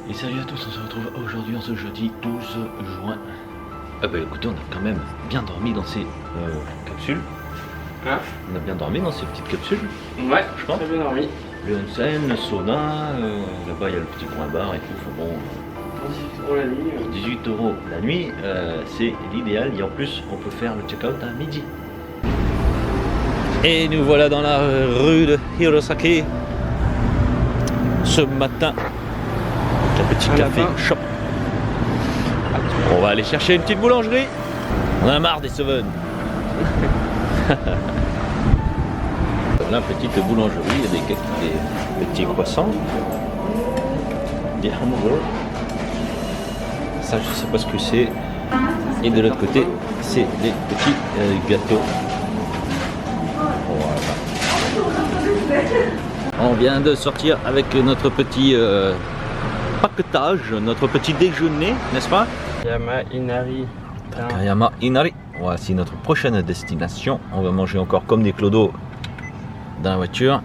Et salut à tous, on se retrouve aujourd'hui en ce jeudi 12 juin. Ah bah écoutez, on a quand même bien dormi dans ces capsules. Hein? On a bien dormi dans ces petites capsules. Ouais, je pense. très bien dormi. Le onsen, le sauna, là-bas il y a le petit coin bar et tout. Enfin bon, pour 18 € la nuit. pour 18 € la nuit, c'est l'idéal. Et en plus, on peut faire le check-out à midi. Et nous voilà dans la rue de Hirosaki ce matin. Un petit café shop. On va aller chercher une petite boulangerie. On a marre des Seven. Voilà, petite boulangerie, il y a des petits croissants, des hamburgers. Ça, je sais pas ce que c'est. Et de l'autre côté, c'est des petits gâteaux. Voilà. On vient de sortir avec notre petit paquetage, notre petit déjeuner, n'est-ce pas? Takayama Inari. Takayama Inari. Voici notre prochaine destination. On va manger encore comme des clodos dans la voiture.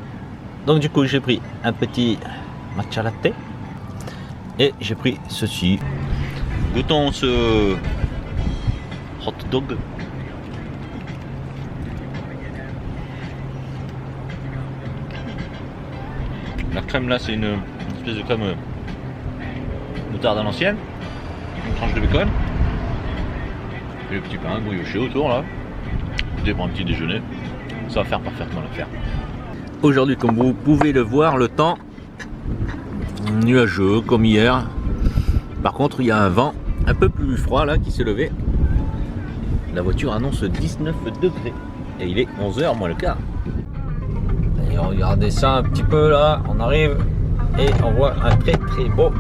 Donc du coup, j'ai pris un petit matcha latte et j'ai pris ceci. Goûtons ce hot dog. La crème là, c'est une espèce de crème moutarde à l'ancienne, une tranche de bacon et le petit pain brioché autour là. C'était pour un petit déjeuner. Ça va faire parfaitement l'affaire. Aujourd'hui, comme vous pouvez le voir, le temps nuageux comme hier. Par contre, il y a un vent un peu plus froid là qui s'est levé. La voiture annonce 19 degrés et il est 11h moins le quart. Et regardez ça un petit peu là, on arrive et on voit un très très beau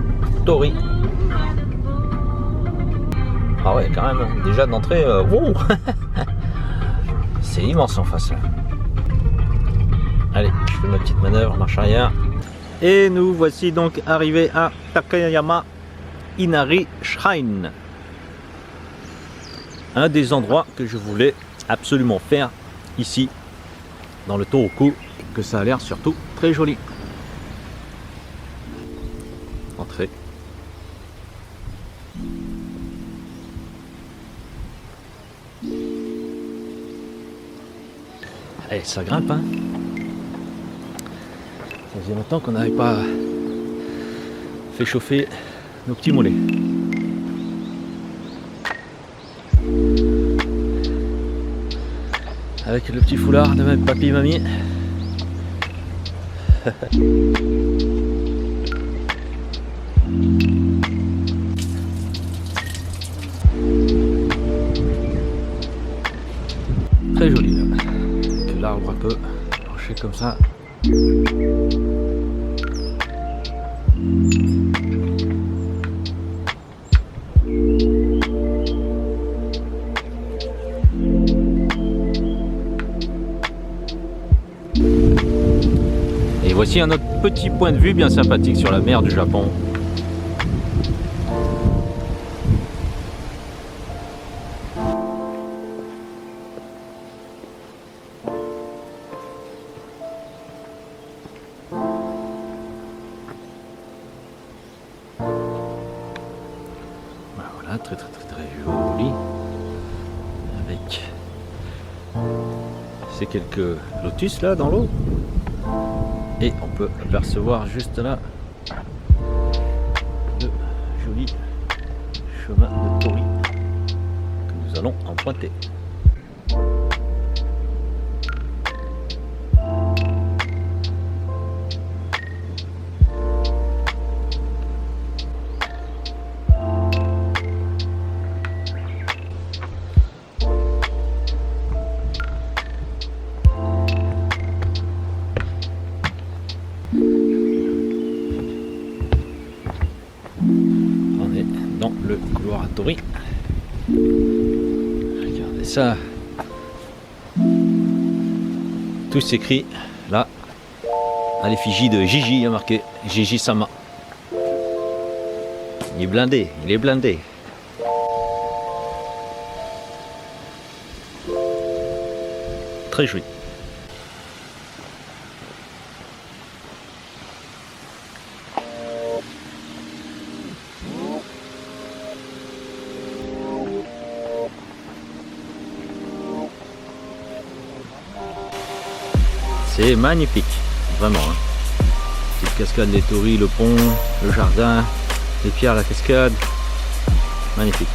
Tori. Ah ouais, quand même, déjà d'entrée, wow. C'est immense en face là. Allez, je fais ma petite manœuvre, marche arrière. Et nous voici donc arrivés à Takayama Inari Shrine. Un des endroits que je voulais absolument faire ici, dans le Tohoku, que ça a l'air surtout très joli. Entrée. Allez, ça grimpe, hein. Ça faisait longtemps qu'on n'avait pas fait chauffer nos petits mollets. Avec le petit foulard de même papy et mamie. Très joli là. Avec l'arbre un peu penché comme ça. Et voici un autre petit point de vue bien sympathique sur la mer du Japon. Voilà, très très très très joli. Avec ces quelques lotus là dans l'eau. Et on peut apercevoir juste là le joli chemin de Tori que nous allons emprunter. On est dans le couloir à Tori. Regardez ça. Tout s'écrit là à l'effigie de Gigi, il y a marqué Gigi Sama. Il est blindé, il est blindé. Très joli. C'est magnifique, vraiment. Hein. Petite cascade des Tories, le pont, le jardin, les pierres, la cascade. Magnifique.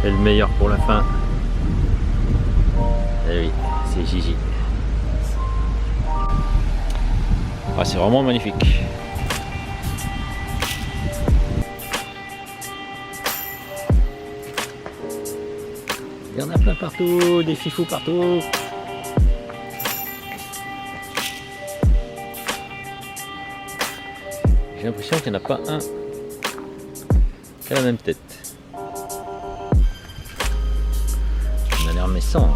Et le meilleur pour la fin. Eh oui, c'est Gigi. Ah, c'est vraiment magnifique. Il y en a plein partout, des fifous partout. J'ai l'impression qu'il n'y en a pas un qui a la même tête. On a l'air naissant.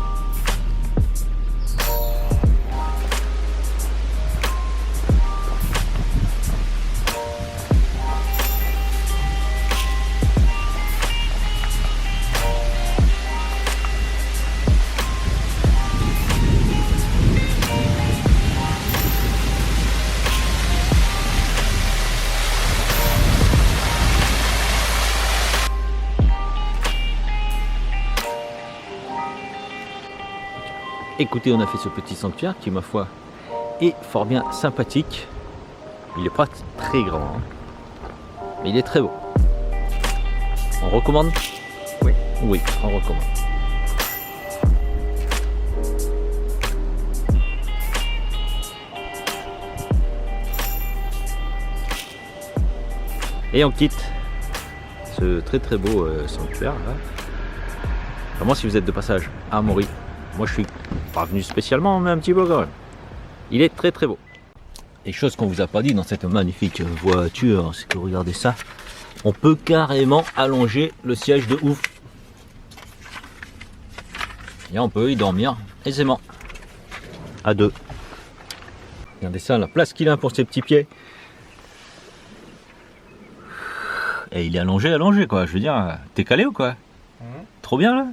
Écoutez, on a fait ce petit sanctuaire qui, ma foi, est fort bien sympathique. Il n'est pas très grand, hein, mais il est très beau. On recommande? Oui. Oui, on recommande. Et on quitte ce très très beau sanctuaire là. Vraiment, si vous êtes de passage à Amaury, moi je suis pas venu spécialement, mais un petit peu quand même. Il est très très beau. Et chose qu'on vous a pas dit dans cette magnifique voiture, c'est que regardez ça, on peut carrément allonger le siège de ouf. Et on peut y dormir aisément. À deux. Regardez ça, la place qu'il a pour ses petits pieds. Et il est allongé quoi. Je veux dire, t'es calé ou quoi? Trop bien là.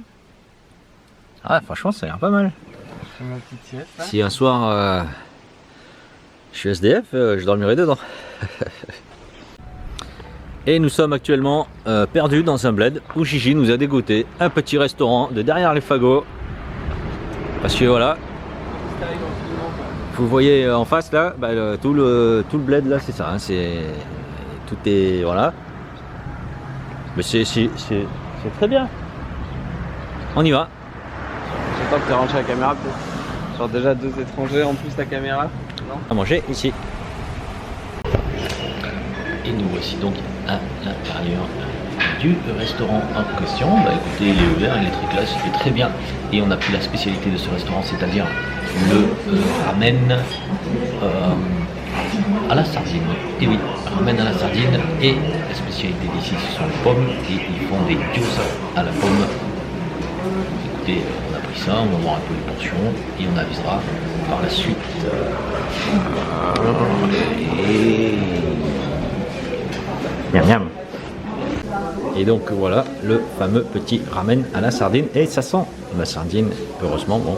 Ah, franchement, ça a l'air pas mal. Je fais ma petite sieste, là. Si un soir je suis SDF, je dormirai dedans. Et nous sommes actuellement perdus dans un bled où Gigi nous a dégoté un petit restaurant de derrière les fagots. Parce que voilà, vous voyez en face là, bah, tout le bled là, c'est ça. Hein, tout est voilà. Mais c'est très bien. On y va. J'attends que tu ranges la caméra peut-être. Genre déjà 2 étrangers en plus la caméra. Non. À manger ici. Et nous voici donc à l'intérieur du restaurant en question. Bah écoutez, il est ouvert, il est très classe, il est très bien. Et on a pris la spécialité de ce restaurant, c'est-à-dire le ramen à la sardine. Et oui, ramen à la sardine. Et la spécialité d'ici, ce sont les pommes. Et ils font des gyoza à la pomme. Écoutez, on a pris ça, on va voir un peu les portions et on avisera par la suite. Miam miam. Et donc voilà le fameux petit ramen à la sardine. Et ça sent la sardine, heureusement, bon.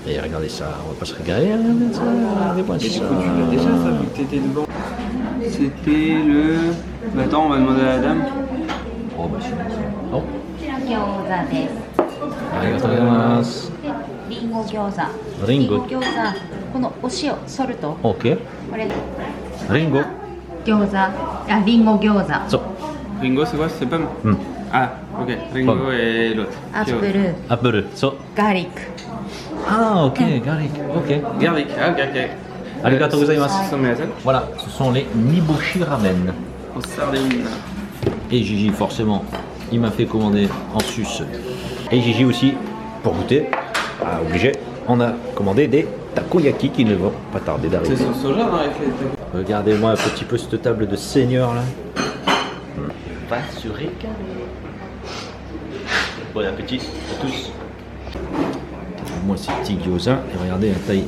Et regardez ça, on va pas se régaler. Regardez ça, regardez moi Et du ça. coup, tu l'as déjà ça vu que t'étais devant. C'était le. Bah, attends, on va demander à la dame. Oh bah c'est bon. Oh. 餃子です。ありがとうございます。リンゴ餃子。リンゴ餃子。このお塩、ソルト。 OK。これ Ringo。 餃子。あ、リンゴ餃子。そう。 Ringo, c'est quoi? C'est pomme? Ah, ok. Ringo Pomme. et l'autre. アップル、アップル。そう。ガーリック。 Ah OK, garlic. OK. Garlic. Ah, ok, ok. ありがとうございます。 Ce sont mes assiettes. Voilà, ce sont les Niboshi Ramen. Aux sardines. Et Gigi, forcément, il m'a fait commander en sus. Et Gigi aussi, pour goûter, ah, obligé, on a commandé des takoyaki qui ne vont pas tarder C'est d'arriver. sur soja, non, avec les. Regardez-moi un petit peu cette table de seigneur là. On va se régaler. Bon appétit à tous. Moi ces petits gyoza, et regardez la taille.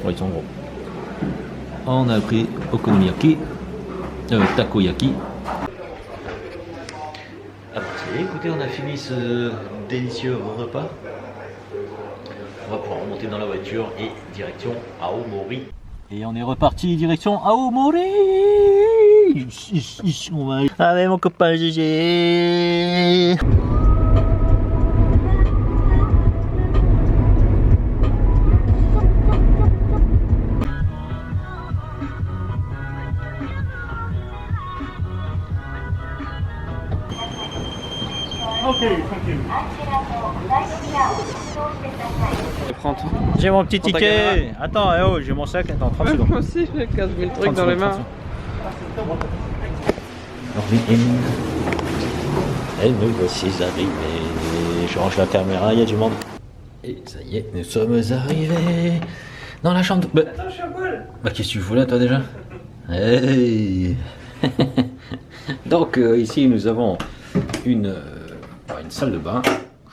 Oh, ils sont gros. On a pris okonomiyaki. takoyaki. Ah, écoutez, on a fini ce délicieux repas. On va pouvoir remonter dans la voiture et direction Aomori. Et on est reparti direction Aomori. On va avec mon copain GG. J'ai mon petit ticket. Attends, oh, j'ai mon sac. Attends, 30 secondes. Moi aussi, j'ai 15 000 trucs dans les mains. Et nous voici arrivés. Je range la caméra, il y a du monde. Et ça y est, nous sommes arrivés dans la chambre. Bah, attends, je suis à poil. Bah, qu'est-ce que tu fous là, toi, déjà? Hey. Donc, ici, nous avons une salle de bain.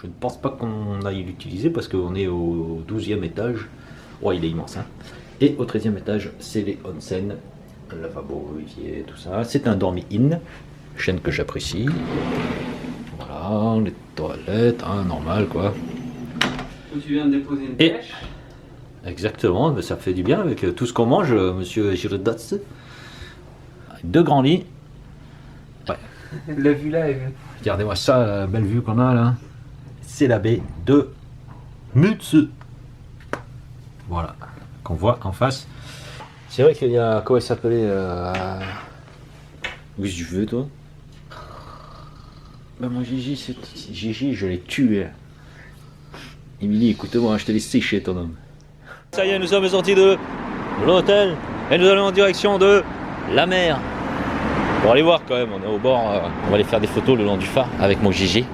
Je ne pense pas qu'on aille l'utiliser parce qu'on est au 12e étage. Ouais, il est immense, hein. Et au 13e étage, c'est les onsen, lavabo, évier, tout ça. C'est un dormi-in, chaîne que j'apprécie. Voilà, les toilettes, hein, normal quoi. Tu viens de déposer une pêche. Exactement, mais ça fait du bien avec tout ce qu'on mange, monsieur Girdatz. 2 grands lits. Ouais. La vue là est... Regardez-moi ça, la belle vue qu'on a là. C'est la baie de Mutsu. Voilà, qu'on voit en face. C'est vrai qu'il y a... Comment il s'appelait Qu'est-ce que tu veux, toi? Bah, mon Gigi, je l'ai tué. Émilie, écoute-moi, je te laisse sécher ton homme. Ça y est, nous sommes sortis de l'hôtel et nous allons en direction de la mer. Pour aller voir quand même, on est au bord. On va aller faire des photos le long du phare avec mon Gigi.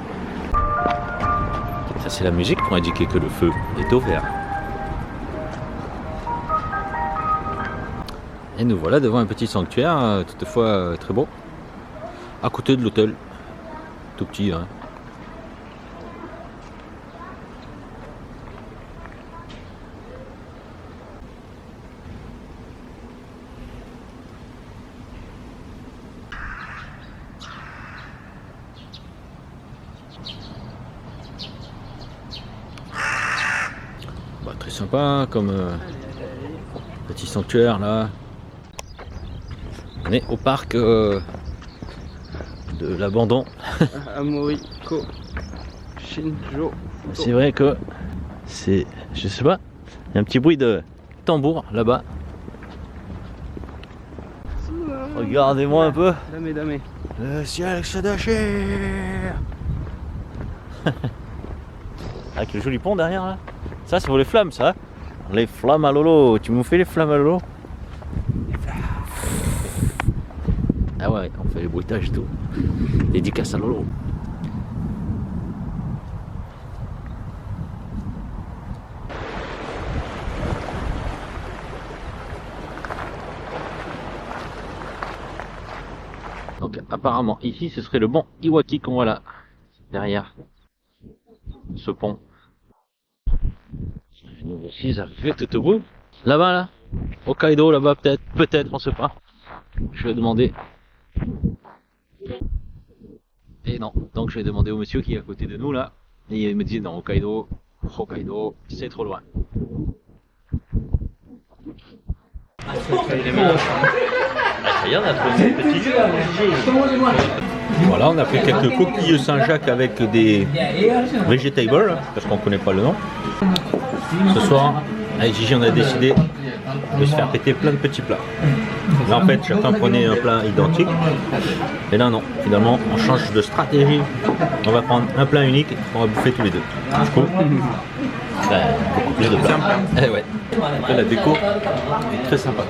Ça, c'est la musique pour indiquer que le feu est au vert. Et nous voilà devant un petit sanctuaire, toutefois très beau, à côté de l'hôtel. Tout petit, hein. Bah, très sympa comme petit sanctuaire là. On est au parc de l'abandon. Amoriko Shinjo. C'est vrai que c'est, je sais pas, il y a un petit bruit de tambour là-bas. Regardez-moi un peu. Dame, dame. Le ciel se déchire. Avec le joli pont derrière là. Ça c'est pour les flammes ça. Les flammes à Lolo. Tu me fais les flammes à Lolo? Ah ouais, on fait les bruitages et tout. Dédicace à Lolo. Donc apparemment ici ce serait le bon Iwaki qu'on voit là. Derrière ce pont. Nous voici arrivés tout au bout. Là-bas là. Hokkaido là-bas peut-être, on sait pas. Je vais demander. Et non, donc je vais demander au monsieur qui est à côté de nous là. Et il me dit non, Hokkaido, c'est trop loin. Ah, ça y est, on a trouvé une petite. Voilà, on a pris quelques coquilles Saint-Jacques avec des vegetables, parce qu'on connaît pas le nom. Ce soir, avec Gigi, on a décidé de se faire péter plein de petits plats. Là, en fait, chacun prenait un plat identique. Et là, non. Finalement, on change de stratégie. On va prendre un plat unique qu'on va bouffer tous les deux. Du coup, beaucoup plus de plats. Eh ouais. Après, la déco est très sympa.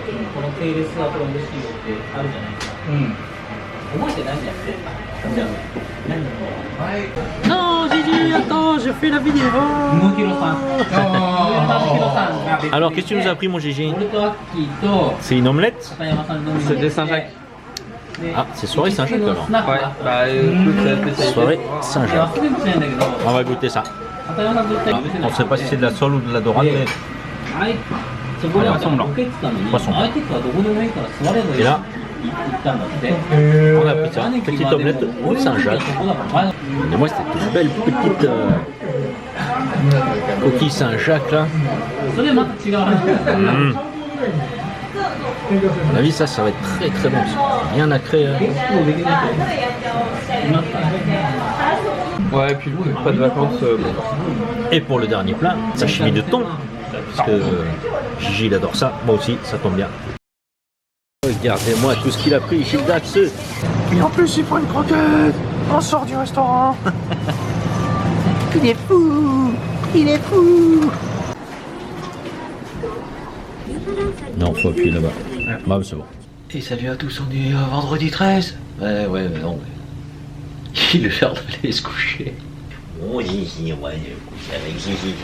Non, Gigi, attends, je fais la vidéo. Alors, qu'est-ce que tu nous as pris, mon Gigi? C'est une omelette? C'est des Saint-Jacques. Ah, c'est soirée Saint-Jacques alors? Ouais, bah écoute, soirée Saint-Jacques. On va goûter ça. On ne sait pas si c'est de la sole ou de la dorade, mais. Allez, ensemble. Poisson. Et là, On a pris ça, petite omelette au Saint-Jacques. Et moi, c'était une belle petite coquille Saint-Jacques là. À mon avis, ça va être très très bon. Bien nacré. Ouais, et puis pas de vacances. Et pour le dernier plat, sashimi de thon. Parce que Gigi il adore ça, moi aussi, ça tombe bien. Regardez-moi tout ce qu'il a pris, Gildax. Et en plus, il prend une croquette. On sort du restaurant. Il est fou. Il est fou. Non, faut appuyer là-bas. Bah, c'est bon. Et salut à tous, on est vendredi 13. Ouais, mais non. Il est l'heure d'aller se coucher. Bon, Gigi, ouais, je vais coucher avec Gigi.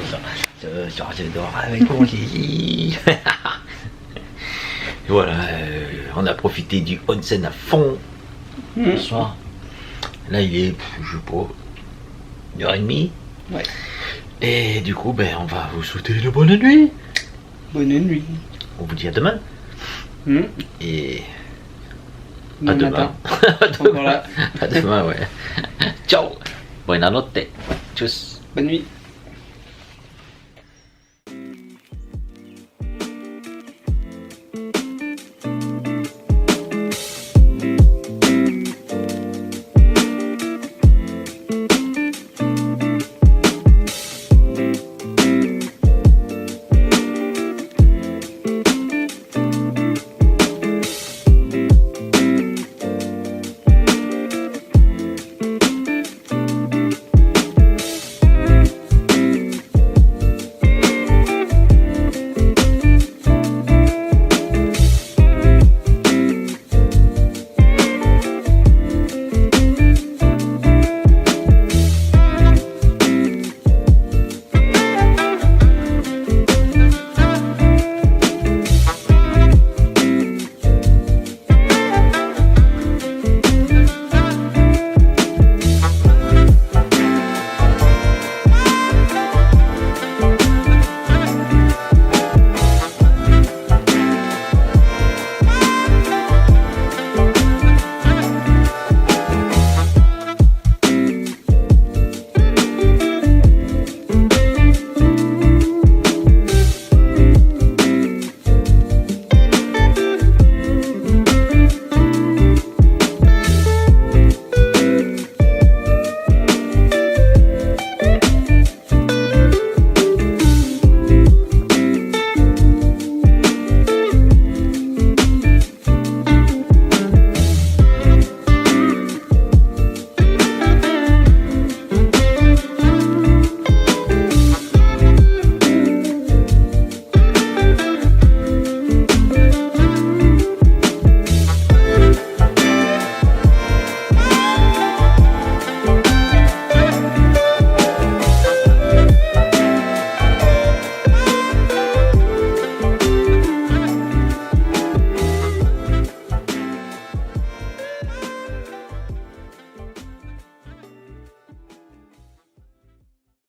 Ce soir, je dors avec mon Gigi. Et voilà, on a profité du onsen à fond ce soir. Là, il est, je sais pas, 1h30. Ouais. Et du coup, on va vous souhaiter une bonne nuit. Bonne nuit. On vous dit à demain. Et à Bon demain. matin. À demain. Encore là. À demain, ouais. Ciao. Buonanotte. Tchuss. Bonne nuit.